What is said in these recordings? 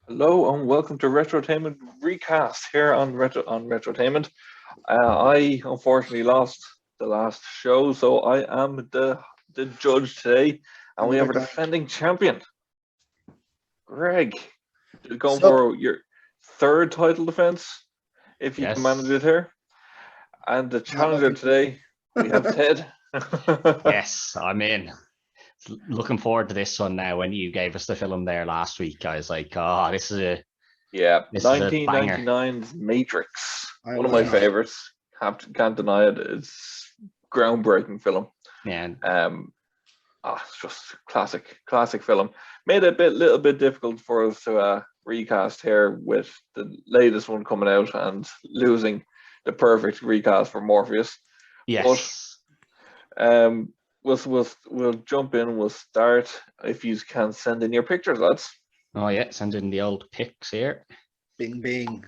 Hello and welcome to Retrotainment Recast here on Retrotainment. I unfortunately lost the last show, so I am the judge today, and we have a Another time. defending champion, Greg. Going Sup? for your third title defense, if you Yes. can manage it here. And the challenger looking today, we have Ted. Yes, I'm in. Looking forward to this one now. When you gave us the film there last week, I was like, "Oh, this is a Yeah, This is a banger. 1999's Matrix, I one of my was not. favorites. Can't deny it. It's groundbreaking film. yeah." It's just classic film. Made it little bit difficult for us to recast here with the latest one coming out and losing the perfect recast for Morpheus. Yes. We'll jump in. We'll start. If you can send in your pictures, lads. Oh yeah, send in the old pics here. Bing, bing.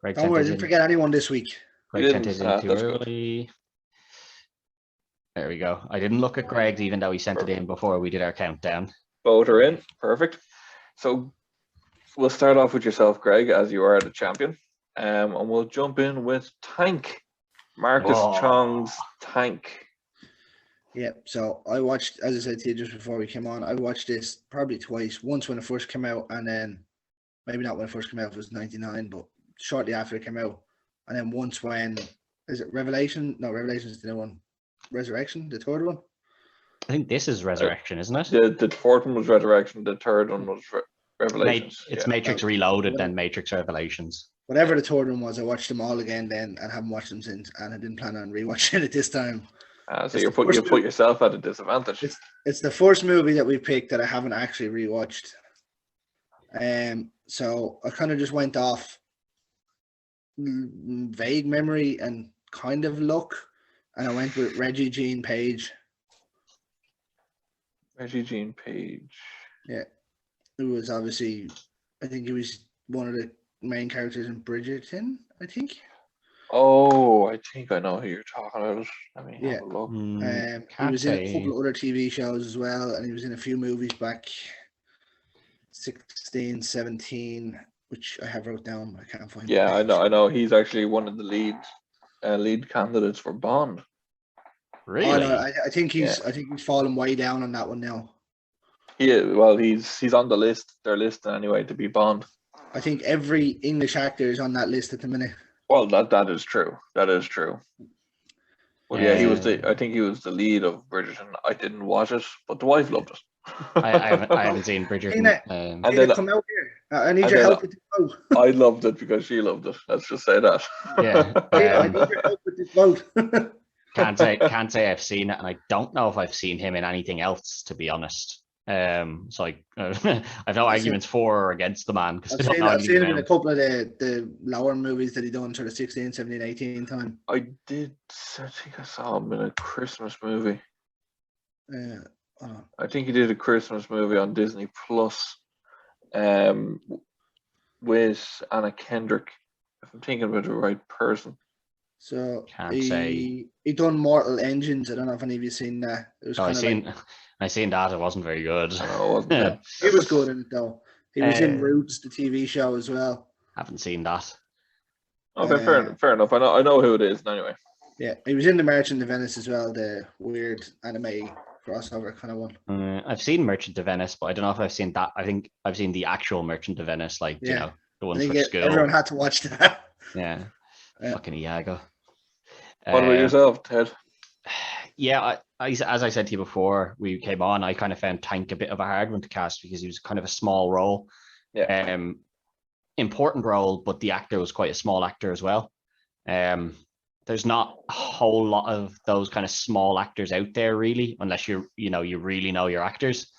Greg Don't sent worry, I his didn't in. forget anyone this week. Greg You sent didn't? his in Ah, too that's good. early. There we go. I didn't look at Greg's even though he sent it in before we did our countdown. Both are in. Perfect. So we'll start off with yourself, Greg, as you are the champion. And we'll jump in with Tank. Marcus Oh. Chong's Tank. Yeah, so I watched, as I said to you just before we came on, I watched this probably twice. Once when it first came out, and then maybe not when it first came out, it was 99, but shortly after it came out. And then once when, is it Revelation? No, Revelation is the new one. Resurrection, the third one? I think this is Resurrection, isn't it? The fourth one was Resurrection. The third one was Revelations. It's Yeah. Matrix Reloaded, then Matrix Revelations. Whatever the third one was, I watched them all again then and haven't watched them since, and I didn't plan on rewatching it this time. So It's you the put first yourself at a disadvantage. It's the first movie that we picked that I haven't actually rewatched. So I kind of just went off vague memory and kind of luck, and I went with Reggie Jean Page. Reggie Jean Page. Yeah, it was obviously, I think he was one of the main characters in Bridgerton, I think. Oh, I think I know who you're talking about. Let me Yeah. have a look. He Can't was in a say. couple of other TV shows as well, and he was in a few movies back 16, 17, which I have wrote down, but I can't find. Yeah, I know. He's actually one of the lead candidates for Bond. Really? Oh, no, I think he's fallen way down on that one now. He's on the list. They're listed anyway to be Bond. I think every English actor is on that list at the minute. Well, that is true. That is true. Well, yeah, I think he was the lead of Bridgerton. I didn't watch it, but the wife loved it. I haven't seen Bridgerton. Tina, And Tina, then- come out here. I need and your then help with this vote. I loved it because she loved it. Let's just say that. Yeah. Tina, I need your help with this vote. Can't say I've seen it, and I don't know if I've seen him in anything else, to be honest. So I've no arguments for or against the man because I've seen him in a couple of the lower movies that he done sort of 16, 17, 18 time. I think I saw him in a Christmas movie. I think he did a Christmas movie on Disney Plus, with Anna Kendrick. If I'm thinking about the right person. So Can't say. he done Mortal Engines. I don't know if any of you seen that. It was I kind of seen that. It wasn't very good. No, it wasn't it? he was good in it though. He was in Uh, Roots, the TV show as well. Haven't seen that. Okay, fair enough. I know who it is anyway. Yeah, he was in The Merchant of Venice as well, the weird anime crossover kind of one. I've seen Merchant of Venice, but I don't know if I've seen that. I think I've seen the actual Merchant of Venice, like Yeah. the I one think for school. everyone had to watch that. Yeah. Yeah. Fucking Iago. What about yourself, Ted? Yeah, as I said to you before we came on, I kind of found Tank a bit of a hard one to cast because he was kind of a small role. Yeah. Important role, but the actor was quite a small actor as well. There's not a whole lot of those kind of small actors out there really, unless you really know your actors.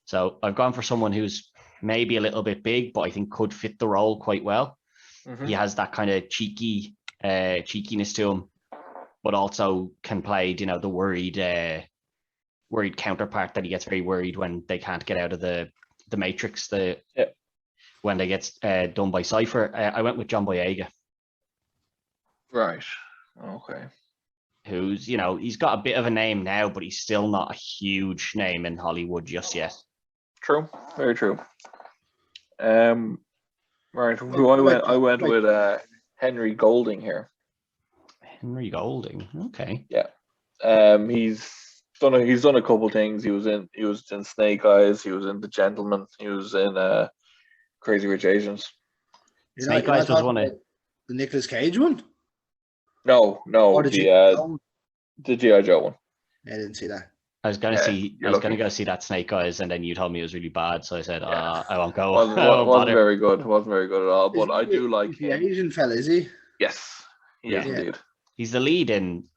So I've gone for someone who's maybe a little bit big, but I think could fit the role quite well. Mhm. He has that kind of cheekiness to him, but also can play, the worried counterpart that he gets very worried when they can't get out of the Matrix. When they get done by Cypher. I went with John Boyega. Right. Okay. Who's he's got a bit of a name now, but he's still not a huge name in Hollywood just yet. True. Very true. Right. Who I went with Henry Golding here. Henry Golding. Okay. Yeah. He's done a couple things. He was in Snake Eyes. He was in The Gentleman. He was in Crazy Rich Asians. Snake Eyes was one of the Nicolas Cage one. No, Or the G.I. Joe one. I didn't see that. I was gonna go see that Snake Eyes, and then you told me it was really bad, so I said, I won't go. Wasn't very good. It wasn't very good at all. But I do like the him. Asian fella, is he? Yes, he is indeed. He's the lead in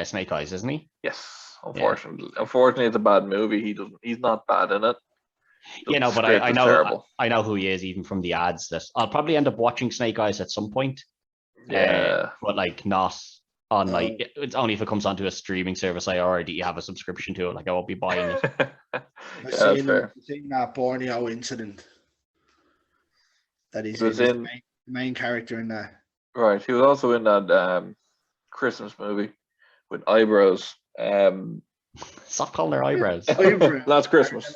Snake Eyes, isn't he? Yes. Unfortunately, it's a bad movie. He's not bad in it. But I know who he is even from the ads. That I'll probably end up watching Snake Eyes at some point. Yeah. But like not on like it's only if it comes onto a streaming service I already have a subscription to it. Like I won't be buying it. I've seen that Borneo incident. That he's the main character in that. Right. He was also in that Christmas movie with eyebrows. Stop calling her eyebrows. Last Christmas.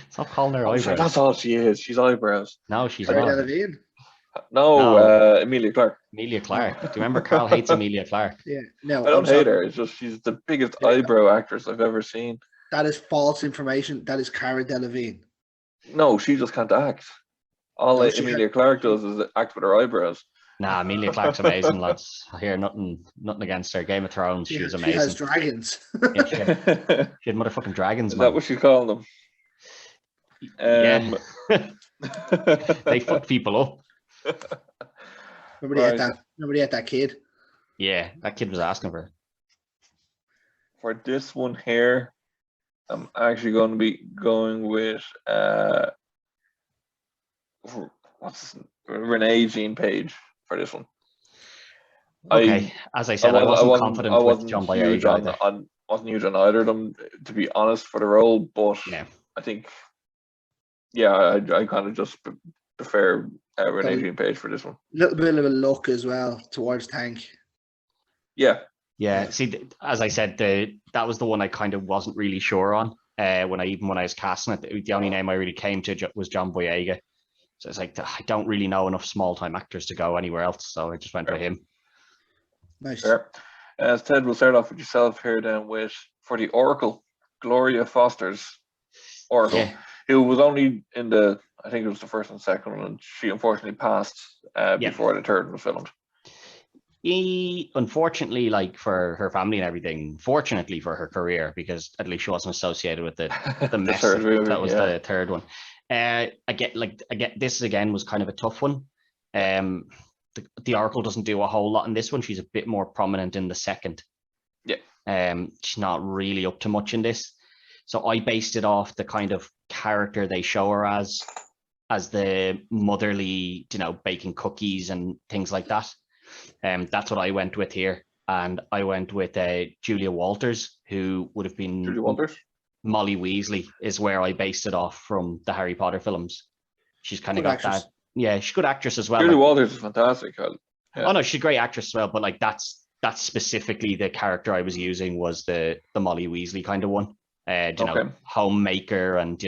Stop calling her eyebrows. That's all she is. She's eyebrows. No, she's Cara not. Delevingne. No, Emilia Clarke. Emilia Clarke. Do you remember Carl hates Emilia Clarke? Yeah. No, I don't hate her. It's just she's the biggest eyebrow actress I've ever seen. That is false information. That is Cara Delevingne. No, she just can't act. All Emilia Clarke does is act with her eyebrows. Nah, Emilia Clarke's amazing, lads. I hear nothing against her. Game of Thrones, she was amazing. She has dragons. Yeah, she had motherfucking dragons, Is man. that what you call them? Yeah. They fuck people up. Nobody had that kid. Yeah, that kid was asking for it. For this one here, I'm actually going to be going with Renee Jean Page for this one. Okay, as I said, I wasn't confident with John Boyega either. I wasn't huge on either of them, to be honest, for the role, but I think, I kind of just prefer Renee Jean Page for this one. A little bit of a look as well towards Tank. Yeah. Yeah, see, as I said, that was the one I kind of wasn't really sure on. When I was casting it, the only name I really came to was John Boyega. So it's like, I don't really know enough small-time actors to go anywhere else, so I just went for him. Nice. Fair. Ted, we'll start off with yourself here then for the Oracle, Gloria Foster's Oracle, who was only in I think it was the first and second one, and she unfortunately passed before the third one was filmed. Unfortunately, like for her family and everything, fortunately for her career, because at least she wasn't associated with the mess that was the third one. I get this again was kind of a tough one. The Oracle doesn't do a whole lot in this one. She's a bit more prominent in the second. Yeah. She's not really up to much in this. So I based it off the kind of character they show her as the motherly, baking cookies and things like that. That's what I went with here. And I went with Julia Walters, who would have been Julia Walters? Molly Weasley, is where I based it off from the Harry Potter films. She's kind of got actress. that. Yeah, she's a good actress as well. Julia Walters is fantastic. Oh no, she's a great actress as well. But like that's specifically the character I was using was the Molly Weasley kind of one. Homemaker and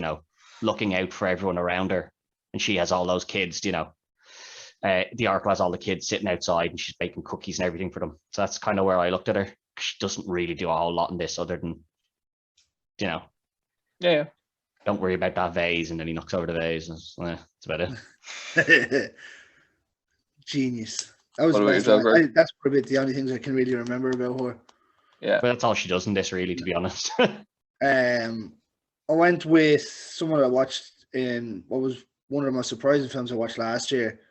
looking out for everyone around her, and she has all those kids. The Oracle has all the kids sitting outside, and she's baking cookies and everything for them. So that's kind of where I looked at her. She doesn't really do a whole lot in this, other than don't worry about that vase, and then he knocks over the vase, and that's about it. Genius. That's probably the only things I can really remember about her. Yeah, but that's all she does in this, really, to be honest. I went with someone I watched in what was one of the most surprising films I watched last year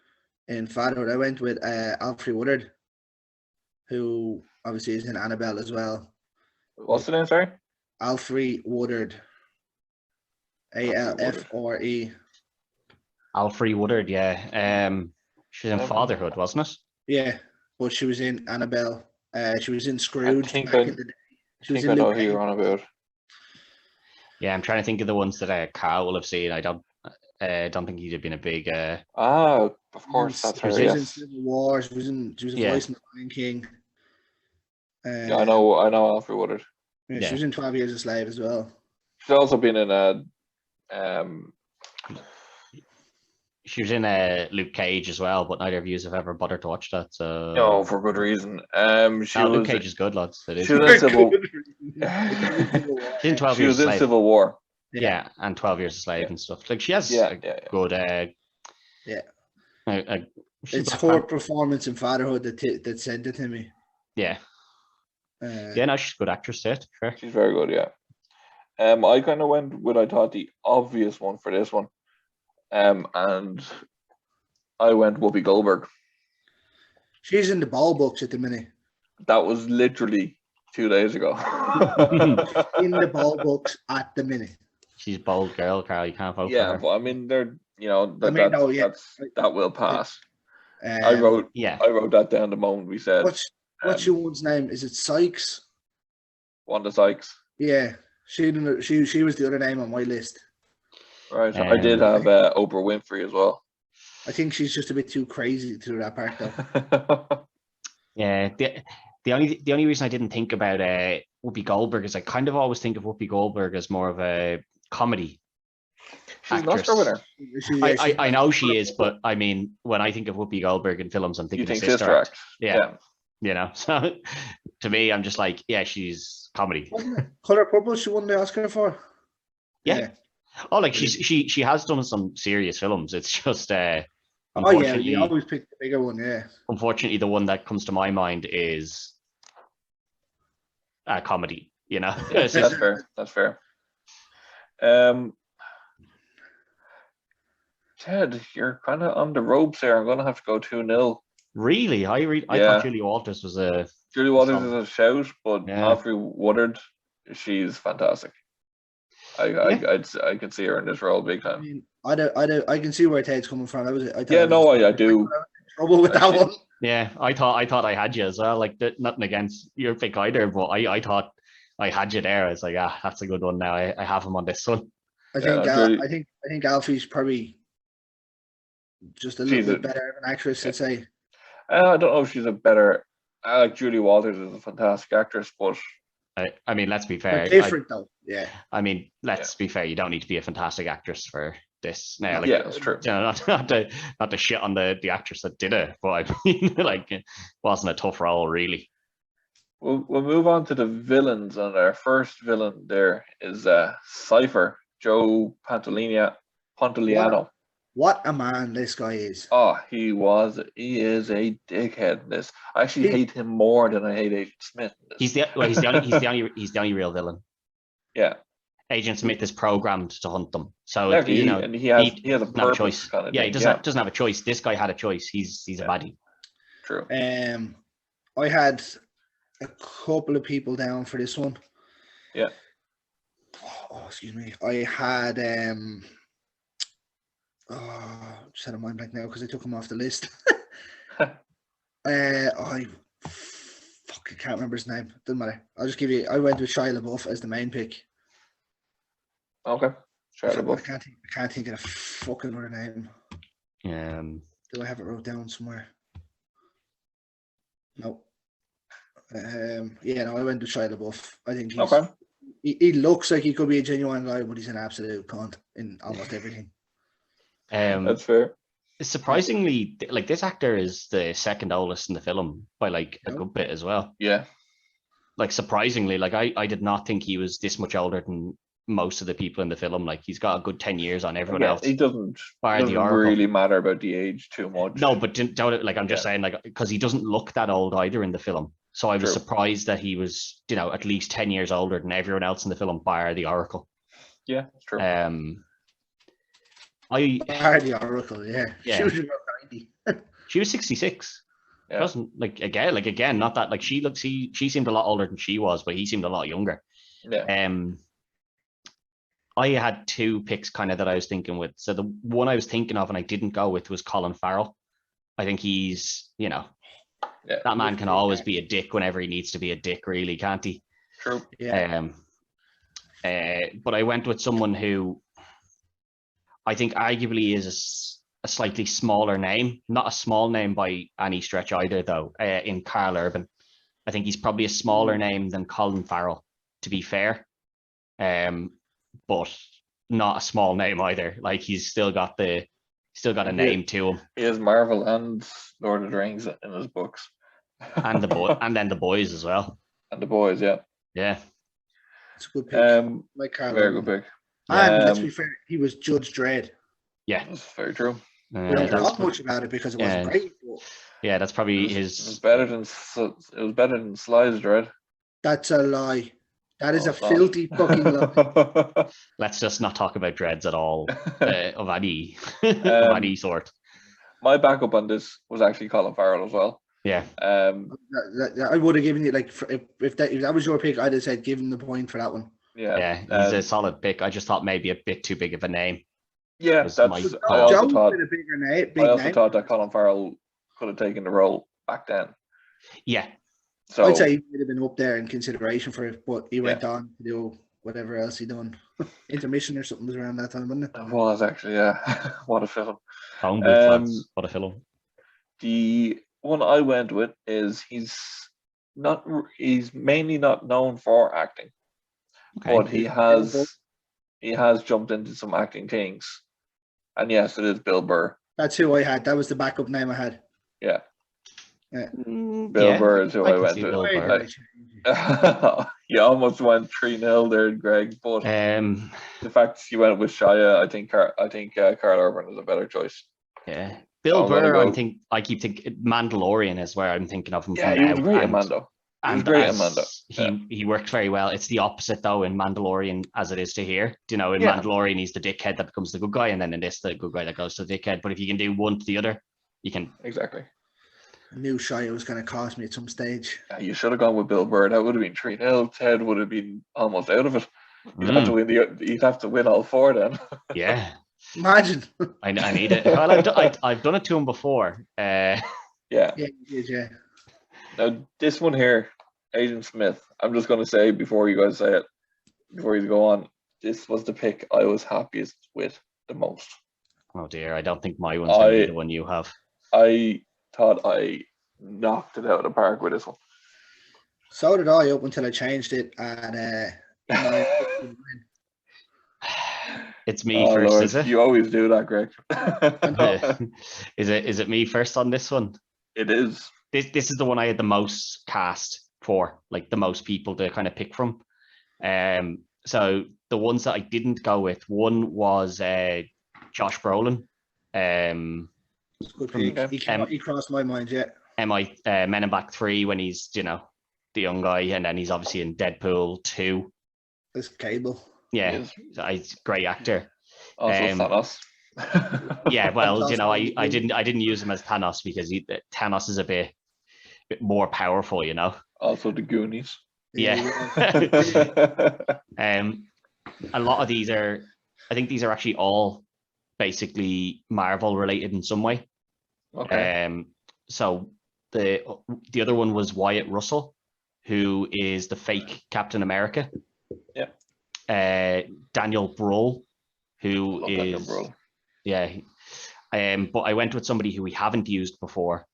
in Fatherhood. I went with Alfre Woodard, who obviously is in Annabelle as well. What's the name, sorry? Alfre Woodard. Alfre. Alfre Woodard, yeah. She's in Fatherhood, wasn't it? Yeah, but she was in Annabelle. She was in Scrooge. I know who you're on about. Yeah, I'm trying to think of the ones that Carl will have seen. I don't think he'd have been a big. Of course, that's her. She was in Civil War. She was a voice in The Lion King. I know Alfre Woodard. Yeah, she was in 12 Years a Slave as well. She's also been in She was in Luke Cage as well, but neither of you have ever bothered to watch that. So No, for good reason. She no, Luke was Cage is good, lads. It is. she was in Civil. She's in 12 She Years was a in Slave. Civil War. Yeah, and 12 Years a Slave and stuff. Like she has Yeah, a yeah. good. Yeah. She's It's Black her Panther. performance in Fatherhood that sent it to me. Yeah, yeah. No, she's a good actress. Fair. She's very good. Yeah. I kind of went with, I thought, the obvious one for this one. And I went Whoopi Goldberg. She's in the ball books at the minute. That was literally 2 days ago. In the ball books at the minute. She's a bold girl, Carl. You can't vote for Yeah, her. but I mean, they're that that will pass. I wrote that down the moment we said. What's your one's name? Is it Sykes? Wanda Sykes. Yeah, she was the other name on my list. Right, I did have Oprah Winfrey as well. I think she's just a bit too crazy to do that part though. Yeah, the only reason I didn't think about Whoopi Goldberg is I kind of always think of Whoopi Goldberg as more of a comedy She's an actress. Oscar winner. I know she is, but I mean, when I think of Whoopi Goldberg in films, I'm thinking You of think Sister Act. Act? Yeah, you know. So to me, I'm just like, yeah, she's comedy. Wasn't it Color Purple she won the Oscar for? Yeah. Oh, like she has done some serious films. It's just unfortunately, you always pick the bigger one. Yeah. Unfortunately, the one that comes to my mind is a comedy. You know. Yeah, that's fair. That's fair. Ted, you're kind of on the ropes there. I'm gonna have to go 2-0. Really? I thought Julie Walters was a. Julie Walters is a shout, but Yeah. Alfre Woodard, she's fantastic. I can see her in this role big I time. mean, I can see where Ted's coming from. I do. Trouble with that one. Yeah, I thought I had you as well. Like nothing against your pick either, but I thought I had you there. I was like, that's a good one. Now I have him on this one. I think Alfie's probably just a little bit better of an actress, I'd say. I don't know if she's a better. I like Julie Walters is a fantastic actress, but I mean, let's be fair. Different though, yeah. I mean, let's be fair. You don't need to be a fantastic actress for this. Now, like, yeah, that's true. You know, not to shit on the actress that did it, but I mean, like, it wasn't a tough role, really. We'll move on to the villains, and our first villain there is Cypher, Joe Pantoliano. What a man this guy is. Oh, he is a dickhead in this. I actually hate him more than I hate Agent Smith in this. He's the only real villain. Yeah. Agent Smith is programmed to hunt them. So exactly. you know, and he has a purpose choice. Kind of yeah, thing. he doesn't have a choice. This guy had a choice. He's a baddie. True. I had a couple of people down for this one. Yeah. Oh, excuse me. I had just had a mind blank now because I took him off the list. I can't remember his name. Doesn't matter. I'll just give you. I went with Shia Labeouf as the main pick. Okay. Shia LaBeouf. I can't think of a fucking other name. Do I have it wrote down somewhere? No. I went with Shia LaBeouf. I think he looks like he could be a genuine guy, but he's an absolute cunt in almost everything. That's fair. Surprisingly, like this actor is the second oldest in the film by like a good bit as well. Yeah. Like surprisingly, like I did not think he was this much older than most of the people in the film. Like he's got a good 10 years on everyone else. He doesn't really matter about the age too much. No, but don't like I'm just saying, like, because he doesn't look that old either in the film. So I was surprised that he was, at least 10 years older than everyone else in the film, bar the Oracle. Yeah, that's true. Bar the Oracle, yeah. She was about 90. She was 66. Yeah. Wasn't again, not that like she seemed a lot older than she was, but he seemed a lot younger. Yeah. I had two picks kind of that I was thinking with. So the one I was thinking of and I didn't go with was Colin Farrell. I think he's, that man can always be a dick whenever he needs to be a dick, really, can't he? True. Yeah. But I went with someone who I think arguably is a slightly smaller name, not a small name by any stretch either, though, in Carl Urban. I think he's probably a smaller name than Colin Farrell, to be fair. But not a small name either. Like he's still got a name to him. He has Marvel and Lord of the Rings in his books. And then the boys as well. And the boys, yeah. Yeah. It's a good pick. Like Carl Very Urban. good pick. And let's be fair, he was Judge Dredd. Yeah. That's very true. We don't talk much about it because it wasn't great. But yeah, that's probably It was better than Slide's Dredd. that's a lie. That is a filthy fucking lie. Let's just not talk about dreads at all of any of any sort. My backup on this was actually Colin Farrell as well. Yeah. I would have given you like if that was your pick, I'd have said give him the point for that one. Yeah. Yeah, he's a solid pick. I just thought maybe a bit too big of a name. Yeah, Was that's. my I also Joe thought. with a bigger name, I also thought that Colin Farrell could have taken the role back then. Yeah. So I'd say he would have been up there in consideration for it, but he went on to do whatever else he done. Intermission or something was around that time, wasn't it? it was actually, yeah. What a film. Home booth, lads. What a film. The one I went with is he's mainly not known for acting, Okay. but he has jumped into some acting things. And yes, it is Bill Burr. That's who I had. That was the backup name I had. Yeah. Bill Bill Burr is who I went Bill with. Burr. You almost went 3-0 there, Greg, but the fact you went with Shia, I think Carl Urban is a better choice. Yeah. Bill Burr, I keep thinking Mandalorian is where I'm thinking of him Yeah, from he now. was great at Mando. He worked very well. It's the opposite though in Mandalorian as it is to here. You know, in Mandalorian he's the dickhead that becomes the good guy, and then in this the good guy that goes to the dickhead. But if you can do one to the other, you can. Exactly. I knew Shia was going to cost me at some stage. Yeah, you should have gone with Bill Burr. That would have been 3-0. Ted would have been almost out of it. You'd have to win all four then. Yeah. Imagine. I need it. Well, I've done it to him before. Yeah. Yeah, you did, yeah. Now this one here, Agent Smith. I'm just going to say before you guys say it, before you go on, this was the pick I was happiest with the most. Oh dear, I don't think my one's going to be the one you have. I thought I knocked it out of the park with this one. So did I up until I changed it, and it's me first, Lord, is it? You always do that, Greg. Is it me first on this one? It is. This is the one I had the most cast for, like the most people to kind of pick from. So the ones that I didn't go with, one was Josh Brolin. Good pick. He crossed my mind, yeah. Men in Black 3 when he's, you know, the young guy, and then he's obviously in Deadpool 2. This Cable. Yeah, he's a great actor. Also Thanos. Yeah, well, you know, I didn't use him as Thanos because Thanos is a bit more powerful, you know. Also the Goonies. Yeah. A lot of these I think these are actually all basically Marvel related in some way. Okay. So the other one was Wyatt Russell, who is the fake Captain America. Yeah. Daniel Bruhl, who is Daniel Bruhl. Yeah. But I went with somebody who we haven't used before.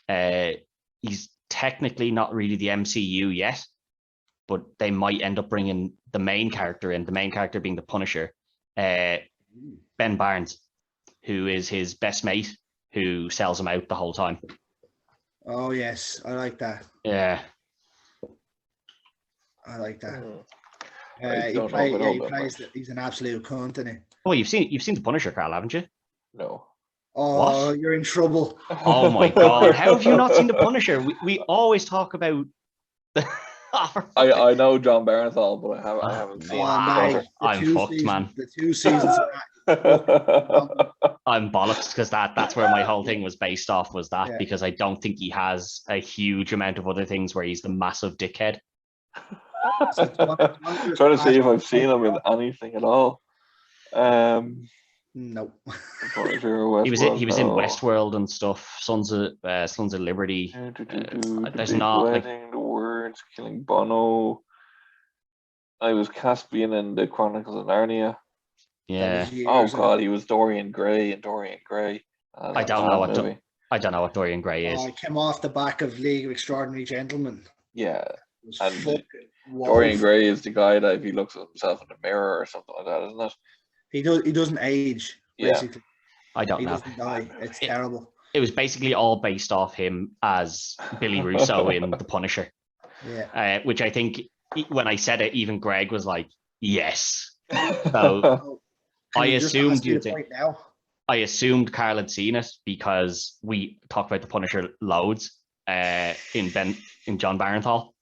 He's technically not really the MCU yet, but they might end up bringing the main character in, the main character being the Punisher, Ben Barnes, who is his best mate, who sells him out the whole time. Oh, yes. I like that. Yeah. I like that. He's an absolute cunt, isn't he? Oh, you've seen the Punisher, Carl, haven't you? No. Oh, What? you're in trouble. Oh my God! How have you not seen the Punisher? We always talk about the. I know John Barenthal, but I haven't seen Wow. it. I'm fucked, man. The 2 seasons. I'm bollocks because that's where my whole thing was based off, was that, Yeah. because I don't think he has a huge amount of other things where he's the massive dickhead. Trying to see if I've seen him in anything at all. No. He was in Westworld and stuff. Sons of Liberty. There's not like the words killing Bono. I was Caspian in the Chronicles of Narnia. yeah. Oh God, he was Dorian Gray in Dorian Gray. I don't know what Dorian Gray is. I came off the back of League of Extraordinary Gentlemen. Yeah, It was and fucking Dorian woeful. Gray is the guy that if he looks at himself in the mirror or something like that, isn't it? He doesn't age. Yeah. Basically, I don't he know. doesn't die. It's terrible. It was basically all based off him as Billy Russo in The Punisher, Yeah. which I think when I said it, even Greg was like, "Yes." So So, can I you just assumed ask me you'd the say. point now. I assumed Carl had seen it because we talked about The Punisher loads in John Barenthal.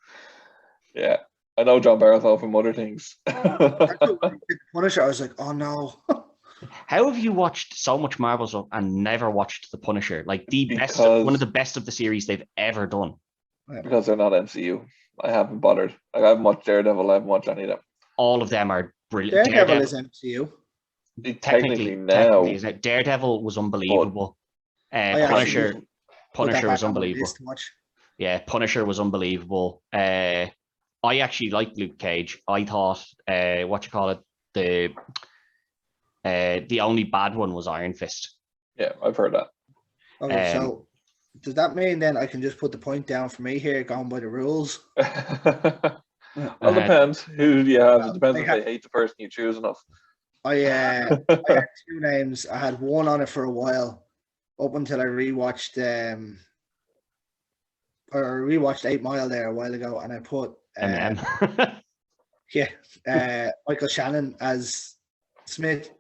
Yeah, I know John Barenthal from other things. That's what when he did the Punisher, I was like, oh no. How have you watched so much Marvel stuff and never watched The Punisher? Like Because- one of the best of the series they've ever done. Because they're not MCU. I haven't bothered. Like, I haven't watched Daredevil, I haven't watched any of them. All of them are brilliant. Daredevil is MCU. Technically now, isn't it? Daredevil was unbelievable. actually Punisher was on my unbelievable. list to watch. Yeah, Punisher was unbelievable. I actually liked Luke Cage. I thought, the only bad one was Iron Fist. yeah, I've heard that. Okay, so does that mean then I can just put the point down for me here, going by the rules? Well, depends. Who do you have? It depends if I they hate the person you choose enough. I had two names. I had one on it for a while, up until I rewatched 8 Mile there a while ago, and I put Michael Shannon as Smith,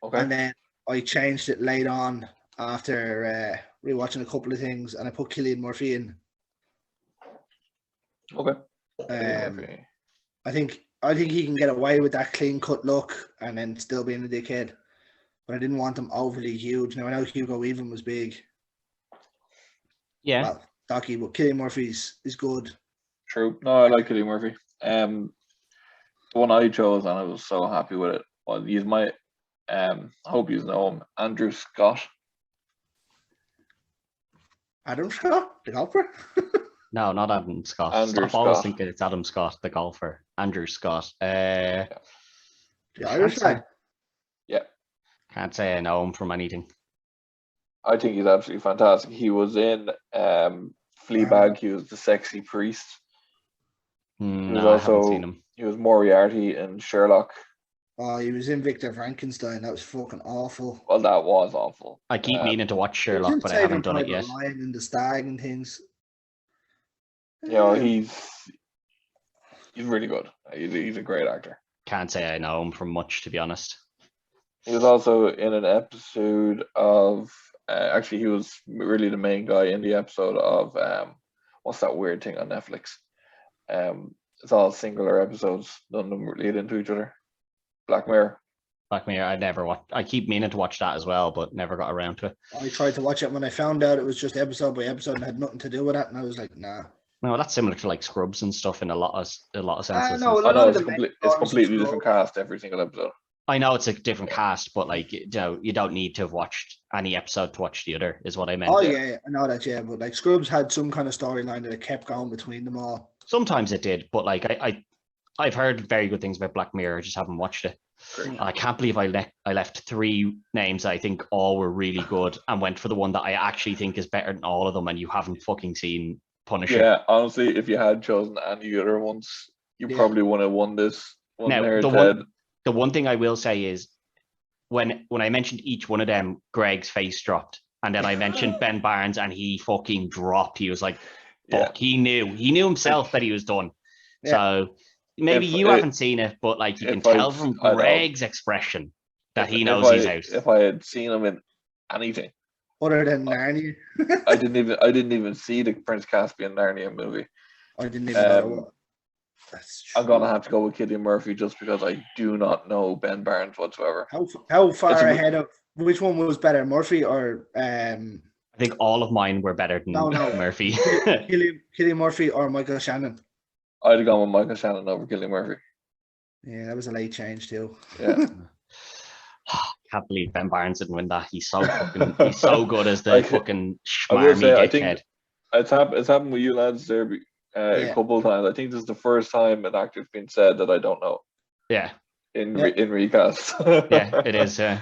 Okay. and then I changed it late on after rewatching a couple of things, and I put Cillian Murphy in. Okay. I think he can get away with that clean cut look and then still being a dickhead, but I didn't want him overly huge. Now I know Hugo Weaving was big. Yeah. Well, Docky, but Cillian Murphy's is good. True. No, I like Cillian Murphy. The one I chose, and I was so happy with it. Well, he's my. I hope you know him, Andrew Scott. Adam Scott, the golfer. No, not Adam Scott. Andrew Stop always Scott. thinking it's Adam Scott, the golfer. Andrew Scott. The Irish guy. Yeah. Can't say I know him from anything. I think he's absolutely fantastic. He was in Fleabag. He was the sexy priest. No, I haven't seen him. He was Moriarty in Sherlock. Oh, he was in Victor Frankenstein. That was fucking awful. Well, that was awful. I keep meaning to watch He was Sherlock, in but I Saving haven't done it Private yet. Ryan and the Stag and things. You know, he's really good. He's a great actor. Can't say I know him from much, to be honest. He was also in an episode of. Actually, he was really the main guy in the episode of what's that weird thing on Netflix? It's all singular episodes. None of them lead into each other. Black Mirror. Black Mirror, I never watched. I keep meaning to watch that as well, but never got around to it. I tried to watch it when I found out it was just episode by episode and had nothing to do with that, and I was like, nah. No, that's similar to like Scrubs and stuff in a lot of senses. no, I know it's the main it's ones completely just different cast every single episode. I know it's a different cast, but like you don't need to have watched any episode to watch the other. Is what I meant. Oh yeah, I know that. Yeah, but like Scrubs had some kind of storyline that it kept going between them all. Sometimes it did, but like I've heard very good things about Black Mirror. I just haven't watched it. And I can't believe I left 3 names that I think all were really good and went for the one that I actually think is better than all of them, and you haven't fucking seen Punisher. Yeah, honestly, if you had chosen any of the other ones, you probably wouldn't have won this one. Now, there, the one thing I will say is when I mentioned each one of them, Greg's face dropped. And then I mentioned Ben Barnes and he fucking dropped. He was like, fuck, he knew himself that he was done. Yeah. So maybe you haven't seen it, but like you can tell from Greg's expression that he knows he's out. If I had seen him in anything other than Narnia, I didn't even see the Prince Caspian Narnia movie. I didn't even know what. That's true. I'm gonna have to go with Cillian Murphy just because I do not know Ben Barnes whatsoever. How far ahead of which one was better, Murphy or I think all of mine were better than Murphy. Cillian Murphy or Michael Shannon? I'd have gone with Michael Shannon over Cillian Murphy. Yeah, that was a late change too. Yeah. Can't believe Ben Barnes didn't win that. He's so good as the fucking I will schmarmy say, I dickhead. think it's happened with you lads there a couple of times. I think this is the first time an actor's been said that I don't know. Yeah. In recast. Yeah, it is. You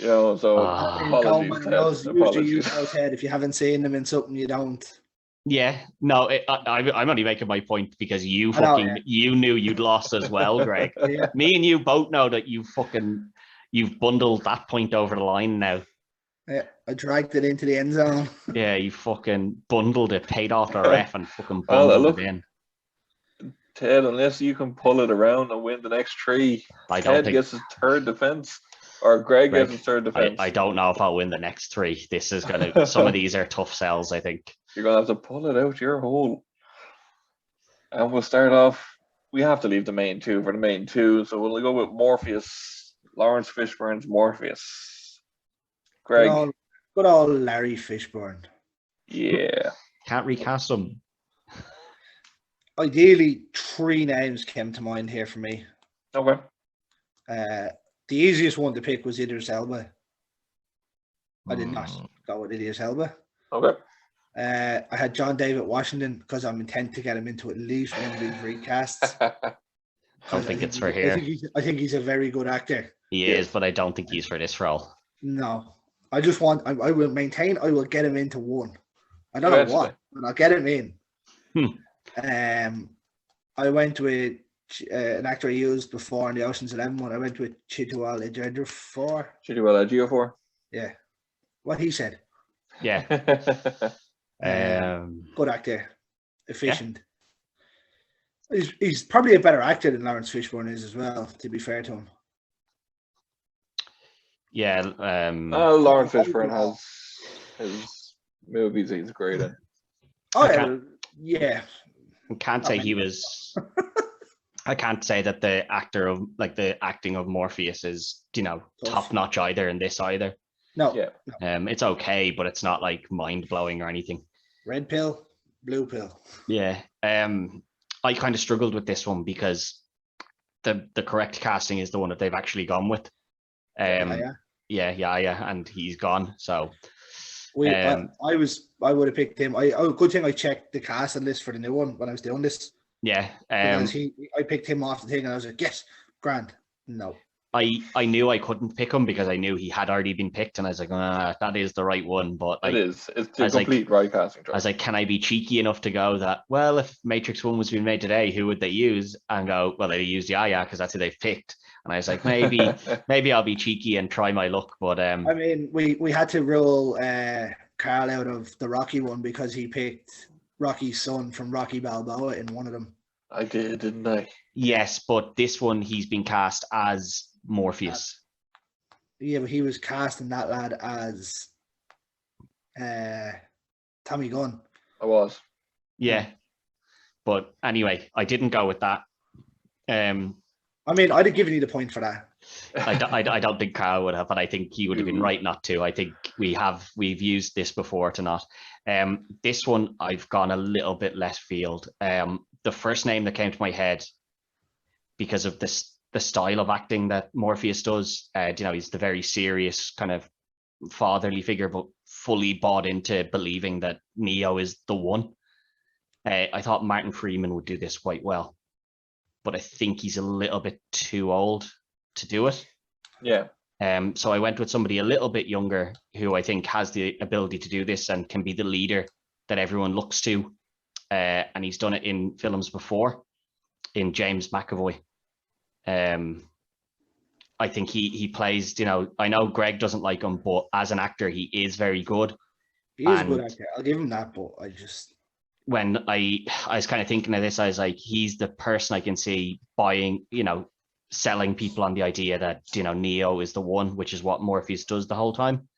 know, so apologies. Usually head if you haven't seen them in something you don't. Yeah, no, I'm only making my point because you knew you'd lost as well, Greg. Yeah. Me and you both know that you've bundled that point over the line now. Yeah, I dragged it into the end zone. Yeah, you fucking bundled it, paid off the ref, and fucking Well, bundled look, it in. Ted, unless you can pull it around and win the next 3, I don't Ted think gets his 3rd defense, or Greg Greg, gets his 3rd defense. I don't know if I'll win the next 3. This is gonna. Some of these are tough sells, I think. You're gonna have to pull it out your hole. And we'll start off. We have to leave the main 2 for the main 2, so we'll go with Morpheus. Lawrence Fishburne's Morpheus. Greg. Good old Larry Fishburne. Yeah. Can't recast him. Ideally, 3 names came to mind here for me. Okay. The easiest one to pick was Idris Elba. I did not go with Idris Elba. Okay. I had John David Washington because I'm intent to get him into at least one of these recasts. I don't think it's for here. I think he's a very good actor. He is, but I don't think he's for this role. No, I just want. I will maintain. I will get him into one. I don't know what, but I'll get him in. I went with an actor I used before in the Ocean's 11 one. I went with Chiwetel Ejiofor. Chiwetel Ejiofor. Yeah, what he said. Yeah. Good actor, efficient. Yeah. He's probably a better actor than Lawrence Fishburne is as well, to be fair to him. Yeah. Lawrence Fishburne has his movies he's great in. Yeah. I can't say he was. I can't say that the acting of Morpheus is, top notch either in this either. No. Yeah. It's okay, but it's not like mind blowing or anything. Red pill, blue pill. Yeah. I kind of struggled with this one because the correct casting is the one that they've actually gone with. Yeah, and he's gone. So I would have picked him. Good thing I checked the casting list for the new one when I was doing this. Yeah. Because I picked him off the thing and I was like, yes, grand. No. I knew I couldn't pick him because I knew he had already been picked, and I was like, that is the right one. But it is. It's the complete right casting choice. I was like, can I be cheeky enough to go that, well, if Matrix 1 was being made today, who would they use? And go, well, they used Yaya because that's who they've picked. And I was like, maybe I'll be cheeky and try my luck. But I mean, we had to rule Carl out of the Rocky one because he picked Rocky's son from Rocky Balboa in one of them. I did, didn't I? Yes, but this one he's been cast as Morpheus. Yeah, but he was casting that lad as Tommy Gunn. I was. Yeah. But anyway, I didn't go with that. I mean, I'd have given you the point for that. I don't think Carl would have, but I think he would have been right not to. I think we've used this before to not. This one I've gone a little bit left field. The first name that came to my head because of the style of acting that Morpheus does, he's the very serious kind of fatherly figure, but fully bought into believing that Neo is the one. I thought Martin Freeman would do this quite well, but I think he's a little bit too old to do it. Yeah. So I went with somebody a little bit younger who I think has the ability to do this and can be the leader that everyone looks to. And he's done it in films before, in James McAvoy. I think he plays, I know Greg doesn't like him, but as an actor, he is very good. He is a good actor. I'll give him that, but when I was kind of thinking of this, I was like, he's the person I can see buying, selling people on the idea that, Neo is the one, which is what Morpheus does the whole time.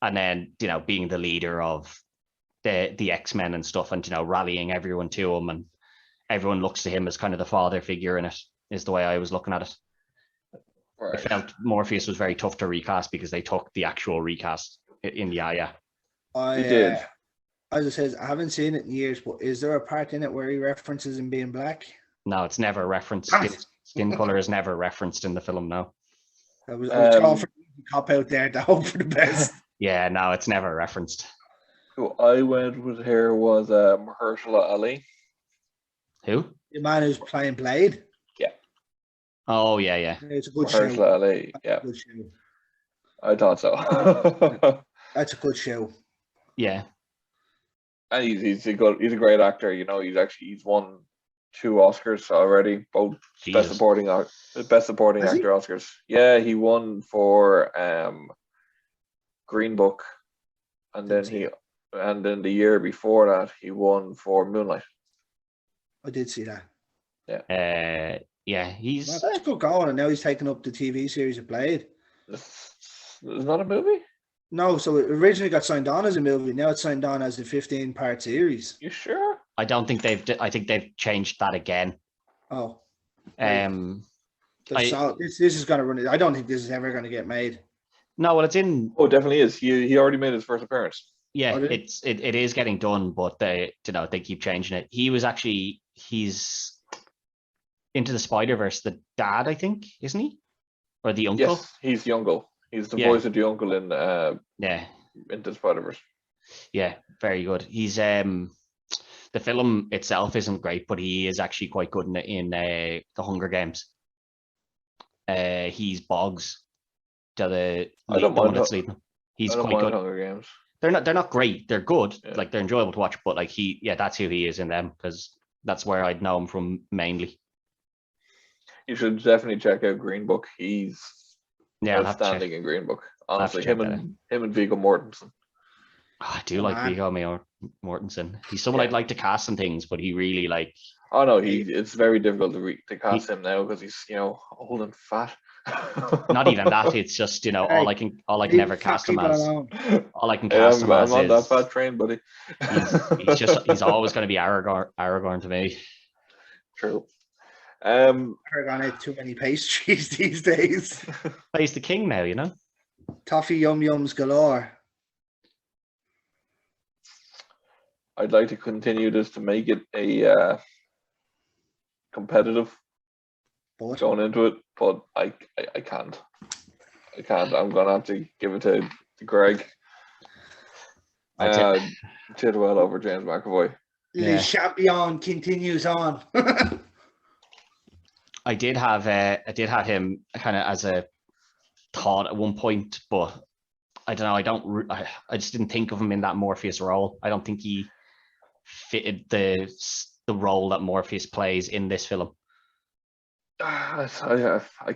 And then, being the leader of the X-Men and stuff and, rallying everyone to him, and everyone looks to him as kind of the father figure in it, is the way I was looking at it. Right. I felt Morpheus was very tough to recast because they took the actual recast in the Aya. He did. As I said, I haven't seen it in years, but is there a part in it where he references him being black? No, it's never referenced. Skin color is never referenced in the film, no. I was calling for the cop out there to hope for the best. Yeah, no, it's never referenced. Who I went with here was Mahershala Ali. Who? The man who's playing Blade. Yeah. Oh, yeah. It's a good Mahershala show. Ali, yeah. Good show. I thought so. That's a good show. Yeah. And he's a great actor, he's won 2 Oscars already, both best Jesus. supporting actor Oscars. Yeah, he won for Green Book, and then the year before that he won for Moonlight. I did see that. Yeah, he's Well, that's good going, and now he's taking up the TV series of Blade. It's not a movie? No, so it originally got signed on as a movie. Now it's signed on as a 15-part series. You sure? I don't think I think they've changed that again. Oh, I- so this is going to run it. I don't think this is ever going to get made. No, well, it's in. Oh, it definitely is. He already made his first appearance. Yeah, Oh, did it is getting done, but they keep changing it. He's into the Spider-Verse, the dad, I think, isn't he? Or the uncle? Yes, he's the uncle. He's the Yeah. voice of the uncle in Yeah, Into the Spider-Verse. yeah, very good. He's the film itself isn't great, but he is actually quite good in the Hunger Games. He's Boggs, the one that's leading. He's I don't quite mind good. Hunger Games. They're not great. They're good. Yeah. Like, they're enjoyable to watch, but like that's who he is in them, because that's where I'd know him from mainly. You should definitely check out Green Book. He's Yeah, I'll have to check. outstanding in Green Book. have to Honestly, check him and Viggo Mortensen. Oh, I do like Man. Viggo Mortensen. He's someone Yeah. I'd like to cast and things, but he really like. Oh no, it's very difficult to cast him now because he's old and fat. Not even that. It's just all I can ever cast him as. All I can cast him as I'm on that is fat train, buddy. he's always going to be Aragorn to me. True. Aragon ate too many pastries these days. But he's the king now, Toffee yum yums galore. I'd like to continue this to make it a competitive But going into it, but I can't. I'm gonna have to give it to Greg. Tidwell over James McAvoy. Yeah. Le Champion continues on. I did have him kind of as a thought at one point, but I don't know. I just didn't think of him in that Morpheus role. I don't think he fitted the role that Morpheus plays in this film. I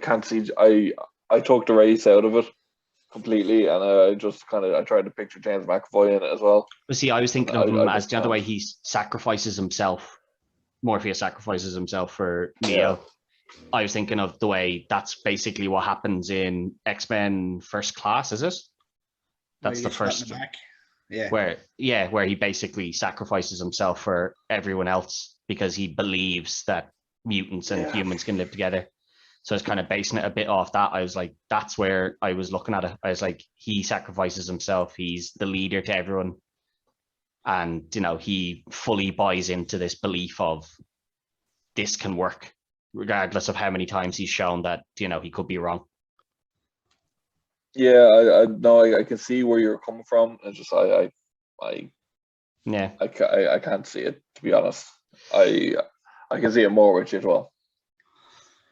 can't see. I took the race out of it completely, and I just I tried to picture James McAvoy in it as well. But see, I was thinking of him as the other can't. way he sacrifices himself. Morpheus sacrifices himself for Neo. Yeah. I was thinking of the way that's basically what happens in X-Men First Class, is it? That's the first Yeah. where he basically sacrifices himself for everyone else because he believes that mutants and humans can live together. So it's kind of basing it a bit off that. I was like, that's where I was looking at it. I was like, he sacrifices himself. He's the leader to everyone. And, he fully buys into this belief of this can work, regardless of how many times he's shown that, he could be wrong. Yeah, I know. I can see where you're coming from. It's just I can't see it, to be honest. I can see it more with Chitwell.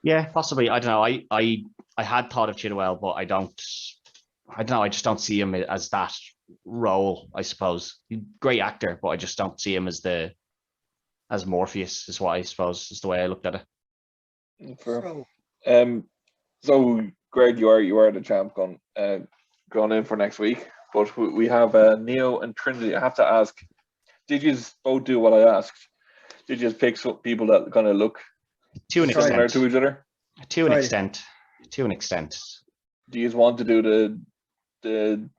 Yeah, possibly. I don't know. I had thought of Chitwell, but I don't know. I just don't see him as that role, I suppose. Great actor, but I just don't see him as Morpheus, is what I suppose is the way I looked at it. Fair. So Greg, you are the champ going in for next week, but we have Neo and Trinity. I have to ask, did you both do what I asked? Did you pick some people that kind of look to an similar extent to each other? To an extent. Do you want to do the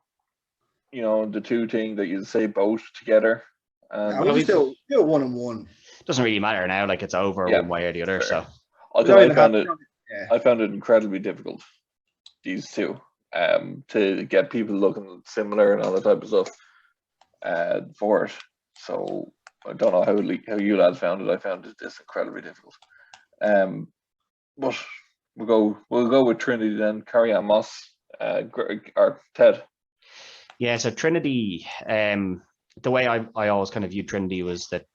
two thing that you say both together? We still 1-1. Doesn't really matter now. Like, it's over one way or the other. Fair. So I found it incredibly difficult, these two, to get people looking similar and all that type of stuff for it. So I don't know how you lads found it. I found this incredibly difficult. But we'll go with Trinity then. Carrie Ann Moss, or Ted. Yeah, so Trinity, the way I always kind of viewed Trinity was that,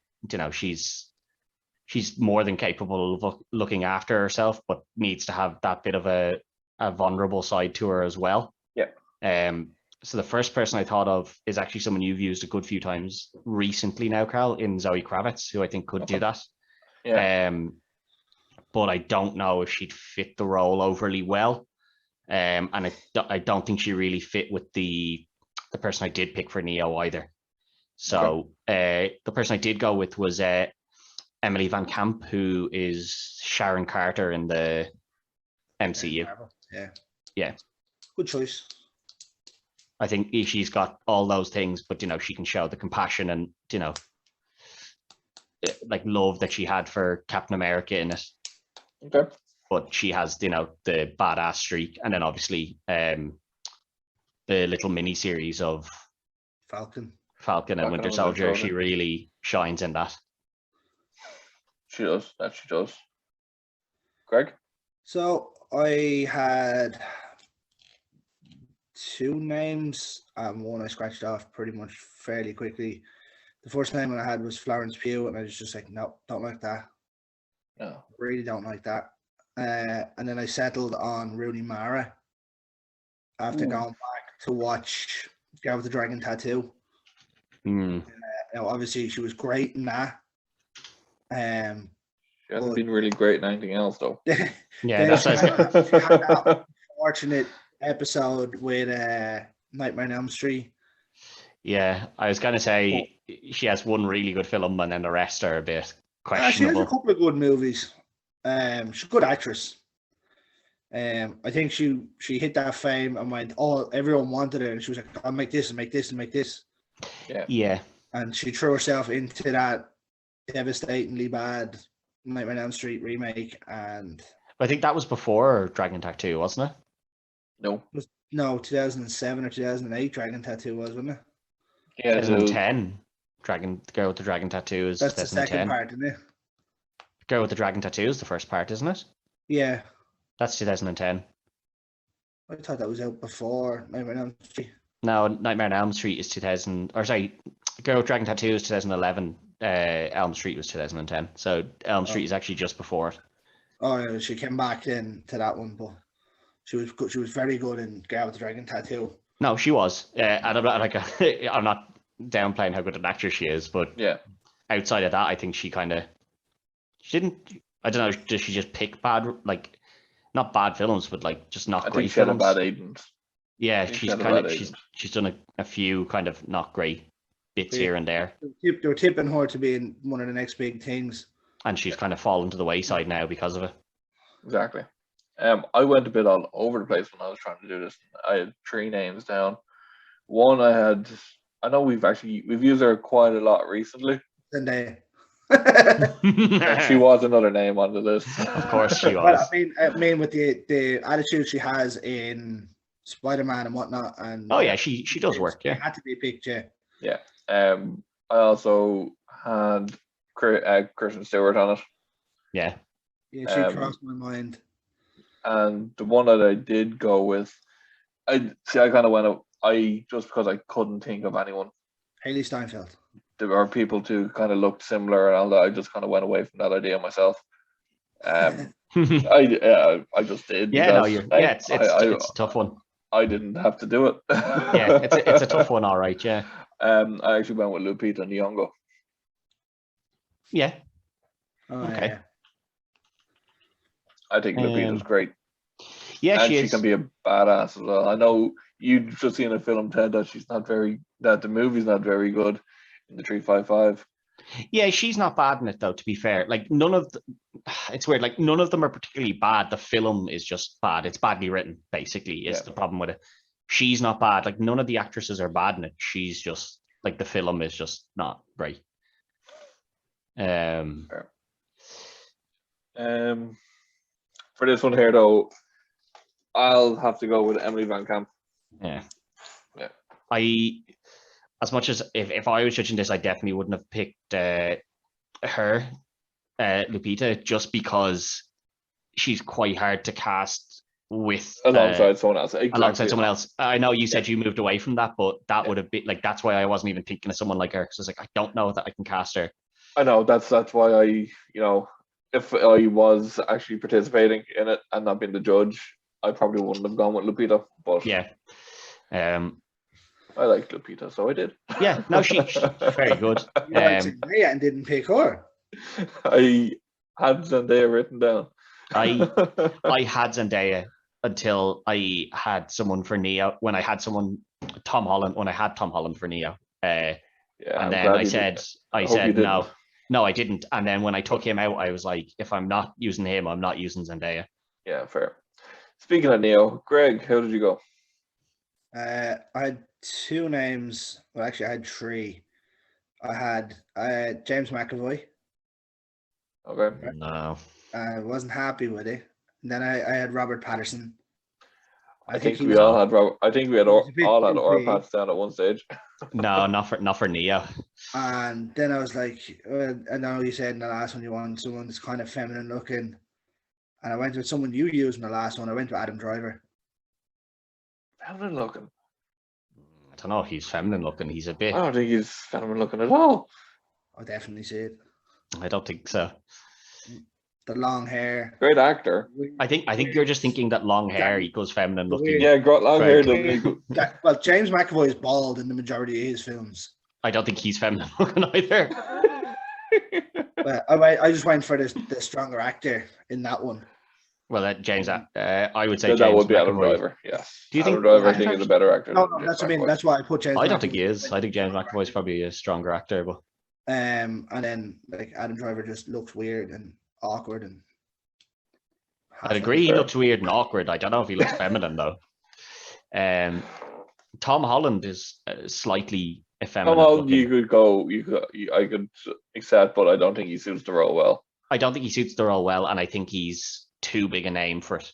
she's more than capable of looking after herself, but needs to have that bit of a vulnerable side to her as well. Yeah. So the first person I thought of is actually someone you've used a good few times recently now, Carl, in Zoe Kravitz, who I think could do that. Yeah. But I don't know if she'd fit the role overly well. And I don't think she really fit with the person I did pick for Neo either. So the person I did go with was Emily Van Camp, who is Sharon Carter in the MCU. Yeah. Yeah. Good choice. I think she's got all those things, but she can show the compassion and like love that she had for Captain America in it. Okay. But she has the badass streak, and then obviously the little mini series of Falcon and Winter Soldier. She really shines in that. She does. That she does. Greg? So I had two names, and one I scratched off pretty much fairly quickly. The first name I had was Florence Pugh, and I was just like, no, don't like that. No. Really don't like that. And then I settled on Rooney Mara after going back to watch Girl with the Dragon Tattoo. Obviously, she was great in that. She hasn't been really great in anything else, though. Yeah, that's she had that unfortunate episode with Nightmare on Elm Street. Yeah, I was going to say she has one really good film, and then the rest are a bit questionable. She has a couple of good movies. She's a good actress. I think she hit that fame and went, everyone wanted her, and she was like, I'll make this and make this and make this. Yeah. And she threw herself into that devastatingly bad Nightmare on Elm Street remake, and I think that was before Dragon Tattoo, wasn't it? No, 2007 or 2008 Dragon Tattoo was, wasn't it? Yeah, 2010. Girl with the Dragon Tattoo is that's the 2010. second part, isn't it? Girl with the Dragon Tattoo is the first part, isn't it? Yeah. That's 2010. I thought that was out before Nightmare on Elm Street. No, Nightmare on Elm Street is 2000. Or sorry, Girl with Dragon Tattoo is 2011. Elm Street was 2010. So Elm Street is actually just before it. Oh, yeah, she came back then to that one, but she was good. She was very good in Girl with the Dragon Tattoo. No, she was. And I'm not I'm not downplaying how good an actress she is, but outside of that, I think she didn't. I don't know. Does she just pick bad, not bad films, but just not great films? Bad agent. Yeah, she's done a few kind of not great bits here and there. They're tipping her to being one of the next big things, and she's kind of fallen to the wayside now because of it. Exactly. I went a bit all over the place when I was trying to do this. I had three names down. One I know we've used her quite a lot recently. Zendaya. She was another name on the list. Of course she was. Well, I mean with the attitude she has in Spider-Man and whatnot, and she does work. Yeah, had to be picked. Yeah. I also had Kristen Stewart on it. Yeah. Yeah, she crossed my mind. And the one that I did go with, I kind of went up. Just because I couldn't think of anyone. Haley Steinfeld. There are people who kind of looked similar, and all that. I just kind of went away from that idea myself. I just did. Yeah, it's a tough one. I didn't have to do it. Yeah, it's a tough one, all right. Yeah. I actually went with Lupita Nyong'o. Yeah. Okay. Yeah. I think Lupita's great. Yeah, and she can be a badass as well. I know you've just seen a film, Ted, that the movie's not very good in the 355. Yeah, she's not bad in it though, to be fair. It's weird, none of them are particularly bad. The film is just bad. It's badly written, basically, is the problem with it. She's not bad. None of the actresses are bad in it. She's just the film is just not great. For this one here though, I'll have to go with Emily Van Camp. Yeah. As much as if I was judging this, I definitely wouldn't have picked her, Lupita, just because she's quite hard to cast with alongside someone else. Exactly. Alongside someone else. I know you said you moved away from that, but that would have been that's why I wasn't even thinking of someone like her, because I was I don't know that I can cast her. I know that's why if I was actually participating in it and not being the judge, I probably wouldn't have gone with Lupita. But yeah, I like Lupita, so I did. Yeah, no, she's very good. You and didn't pick her. I had Zendaya written down. I had Zendaya until I had someone for Neo. When I had Tom Holland for Neo. Yeah, And I'm then glad I you said, didn't. I hope you said didn't. no, I didn't. And then when I took him out, I was like, if I'm not using him, I'm not using Zendaya. Yeah, fair. Speaking of Neo, Greg, how did you go? I had two names. Well, actually, I had three. I had James McAvoy. Okay. No. I wasn't happy with it. And then I had Robert Patterson. I think he we was- all had Robert. I think we had he was a bit all had too our big. pats down at one stage. No, not for Neo. And then I was like, I know you said in the last one you want someone that's kind of feminine looking. And I went with someone you used in the last one. I went with Adam Driver. Feminine looking. I don't know if he's feminine looking. He's a bit. I don't think he's feminine looking at all. I definitely see it. I don't think so. The long hair. Great actor. I think you're just thinking that long hair equals feminine looking. Yeah, long hair Greg. doesn't equal. Well, James McAvoy is bald in the majority of his films. I don't think he's feminine looking either. But I just went for the stronger actor in that one. Well, James, I would say that James would be Adam McAvoy. Driver. Yes. Do you Adam think- Driver? I think is a better actor. No, than that's James what I mean. McAvoy. That's why I put James. I don't think he McAvoy. is. I think James McAvoy is probably a stronger actor, but And then like Adam Driver just looks weird and awkward and. I'd agree he looks weird and awkward. I don't know if he looks feminine though. Tom Holland is slightly effeminate. Tom Holland, looking. you could go. I could accept, but I don't think he suits the role well. I don't think he suits the role well, and I think he's too big a name for it.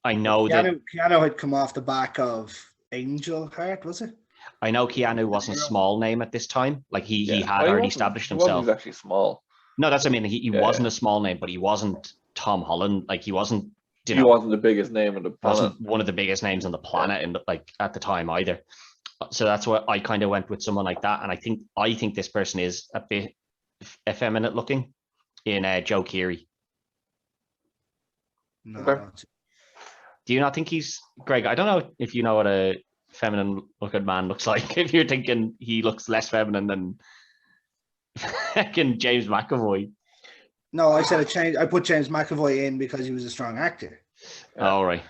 I know that Keanu had come off the back of Angel Heart, was it? I know Keanu wasn't a small name at this time. Like he Yeah. had Well, already wasn't- established he wasn't himself. actually small. No, that's what I mean. He Yeah. wasn't a small name, but he wasn't Tom Holland. Like he wasn't. You He know, wasn't the biggest name in the planet. wasn't one of the biggest names on the planet in like at the time either. So that's why I kind of went with someone like that, and I think this person is a bit effeminate looking in Joe Keery. No. Okay. Do you not think he's Greg? I don't know if you know what a feminine looking man looks like. If you're thinking he looks less feminine than fucking James McAvoy. No, I said I put James McAvoy in because he was a strong actor. Yeah. All right.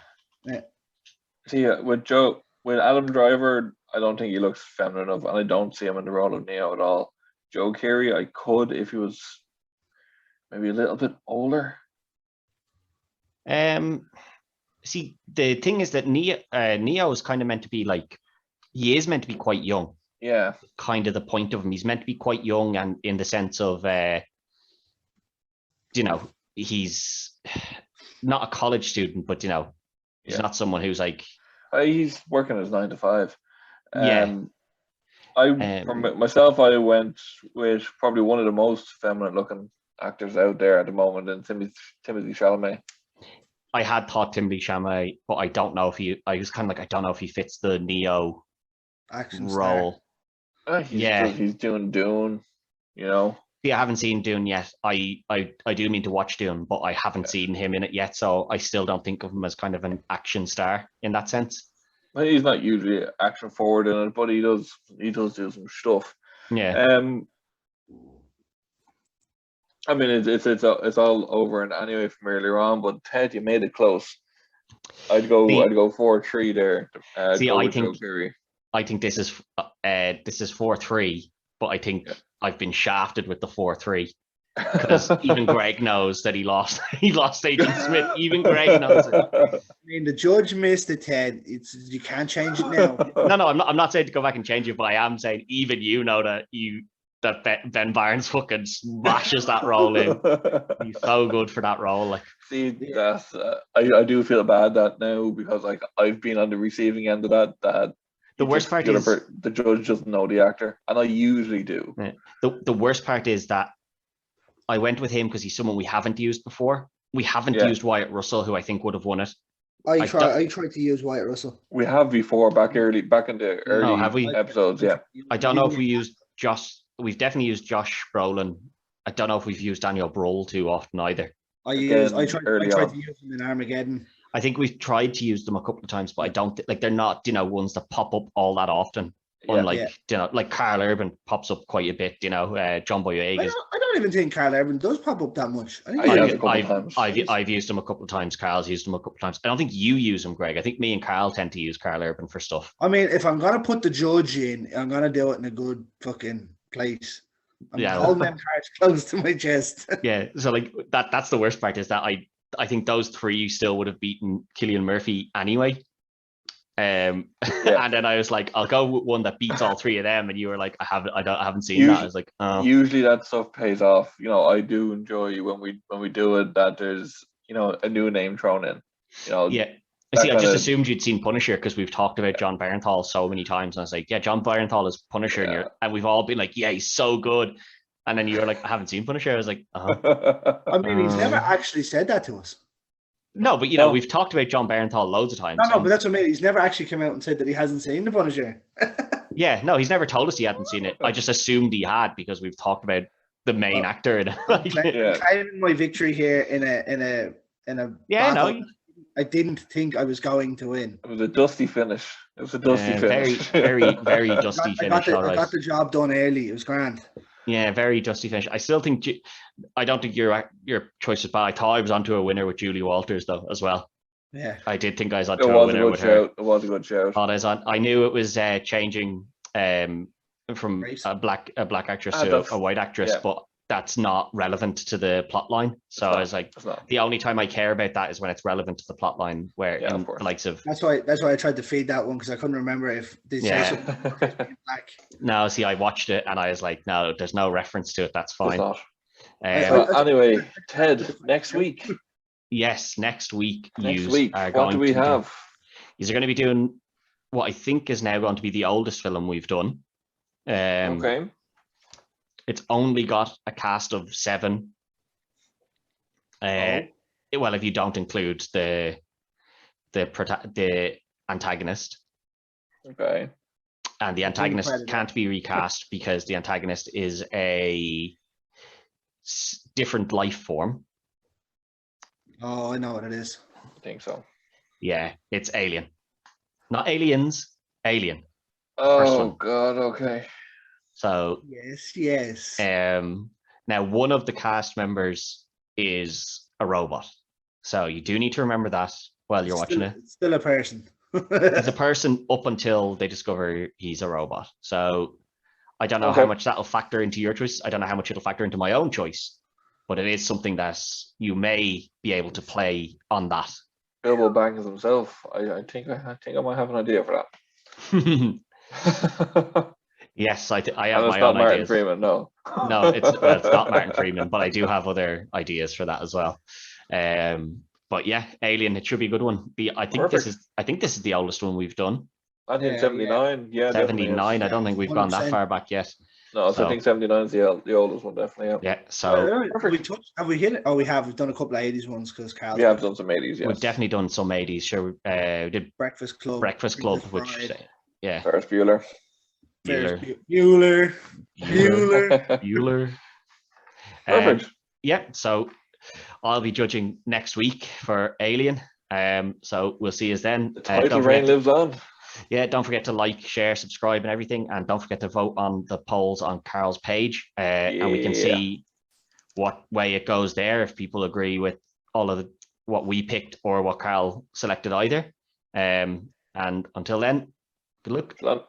See, with Adam Driver, I don't think he looks feminine enough, and I don't see him in the role of Neo at all. Joe Keery, I could if he was maybe a little bit older. See, the thing is that Neo is kind of meant to be like, he is meant to be quite young. Yeah, Kind of the point of him. He's meant to be quite young, and in the sense of, you know, he's not a college student, but you know, he's Yeah. not someone who's like, he's working his 9 to 5. Yeah. For myself, I went with probably one of the most feminine looking actors out there at the moment, in Timothy Chalamet. I had thought Timothy Chalamet, but I don't know if I was kind of like, I don't know if he fits the Neo Action star. role. He's doing Dune, you know. Yeah, I haven't seen Dune yet. I do mean to watch Dune, but I haven't seen him in it yet, so I still don't think of him as kind of an action star in that sense. Well, he's not usually action forward in it, but he does do some stuff. Yeah. I mean, it's all over and anyway from earlier on, but Ted, you made it close. I'd go 4-3 there. See, go I with think- Joe Keery. I think this is 4-3, but I think I've been shafted with the 4-3 because even Greg knows that he lost Agent Smith. Even Greg knows it. I mean, the judge missed it, Ted. You can't change it now. No, I'm not saying to go back and change it, but I am saying even you know that Ben Barnes fucking smashes that role in. He's so good for that role. Like, See, that's I do feel bad that now because like I've been on the receiving end of that. the worst part is the judge doesn't know the actor, and I usually do. the worst part is that I went with him because he's someone we haven't used before. We haven't Yeah. used Wyatt Russell, who I think would have won it. I tried to use Wyatt Russell. We have before back in the early have we? episodes. Yeah, I don't know if we used Josh. We've definitely used Josh Brolin. I don't know if we've used Daniel Brühl too often either. I tried early to on. use him in Armageddon. I think we've tried to use them a couple of times, but I don't like they're not, you know, ones that pop up all that often. Yeah. Unlike Yeah. you know, like Carl Urban pops up quite a bit. You know, John Boyega. I don't even think Carl Urban does pop up that much. I think He he has is- a couple times. I've used him a couple of times. Carl's used him a couple of times. I don't think you use him, Greg. I think me and Carl tend to use Carl Urban for stuff. I mean, if I'm gonna put the judge in, I'm gonna do it in a good fucking place. I'm Yeah. holding them cards close to my chest. Yeah, so like that's the worst part is that I think those three still would have beaten Cillian Murphy anyway. And then I was like, I'll go with one that beats all three of them, and you were like, I haven't seen that. I was like, oh, Usually that stuff pays off. You know, I do enjoy when we do it that there's, you know, a new name thrown in. You know, yeah. that See, I just kinda- assumed you'd seen Punisher because we've talked about John Barenthal so many times, and I was like, yeah, John Barenthal is Punisher, Yeah. and we've all been like, yeah, he's so good. And then you were like, I haven't seen Punisher. I was like, I mean, he's never Um, actually said that to us. no, but you know, No. we've talked about John Barenthal loads of times. No, and- but that's what I mean. He's never actually come out and said that he hasn't seen the Punisher. yeah, no, he's never told us he hadn't seen it. I just assumed he had because we've talked about the main actor. And Yeah. Claiming my victory here in a yeah, battle no, I didn't think I was going to win. It was a dusty finish. It was a dusty very, finish. very dusty finish. All I right. got the job done early. It was grand. Yeah, very dusty finish. I still think I don't think your choice was bad. I thought I was onto a winner with Julie Walters though as well. Yeah. I did think I was It onto a was a winner good with her. shout. It was a good shout. Thought I was on. I knew it was changing from Race. a black actress Ah, to that's- a white actress, yeah. but that's not relevant to the plot line. So not. I was like, It's not. the only time I care about that is when it's relevant to the plot line, where Yeah, of in course. the likes of That's why I tried to feed that one because I couldn't remember if they say Yeah. something about his being black. no, see, I watched it and I was like, no, there's no reference to it. That's It's fine. not. Um, So anyway, Ted, next week. yes, next week. Next yous week, are what going do we to be doing- have? You're going to be doing what I think is now going to be the oldest film we've done. Okay. It's only got a cast of 7. Well, if you don't include the antagonist, Okay. and the antagonist Predator. can't be recast because the antagonist is a different life form. Oh, I know what it is. I think so. Yeah, it's Alien, not Aliens, Alien. Oh one. God. Okay. So Yes. now one of the cast members is a robot, so you do need to remember that while you're watching it. It's still a person. He's a person up until they discover he's a robot. So I don't know how Okay. much that'll factor into your choice. I don't know how much it'll factor into my own choice, but it is something that you may be able to play on that. Bilbo Baggins himself. I think I might have an idea for that. Yes, I have And it's my not own Martin ideas. Freeman. No. No, it's not Martin Freeman, but I do have other ideas for that as well. But yeah, Alien, it should be a good one. I think Perfect. this is the oldest one we've done. I think Yeah, 79. Yeah, definitely is. 79. I don't think we've gone that 100%. far back yet. No, so So- I think 79 is the oldest one, definitely. Yeah. Yeah, so Have we hit it? Oh, we have. We've done a couple of 80s ones because Carl. We have done some 80s, yes. we've definitely done some 80s. Sure, we did Breakfast Club. Breakfast Club, Princess which Bride, yeah, Ferris Bueller. Ferris Bueller. Bueller. Bueller. Perfect. Yeah, so I'll be judging next week for Alien. So we'll see us then. The title Don't reign forget to- lives on. Yeah, don't forget to like, share, subscribe, and everything, and don't forget to vote on the polls on Carl's page, and we can Yeah. see what way it goes there. If people agree with all of what we picked or what Carl selected, either. And until then, good luck. Well,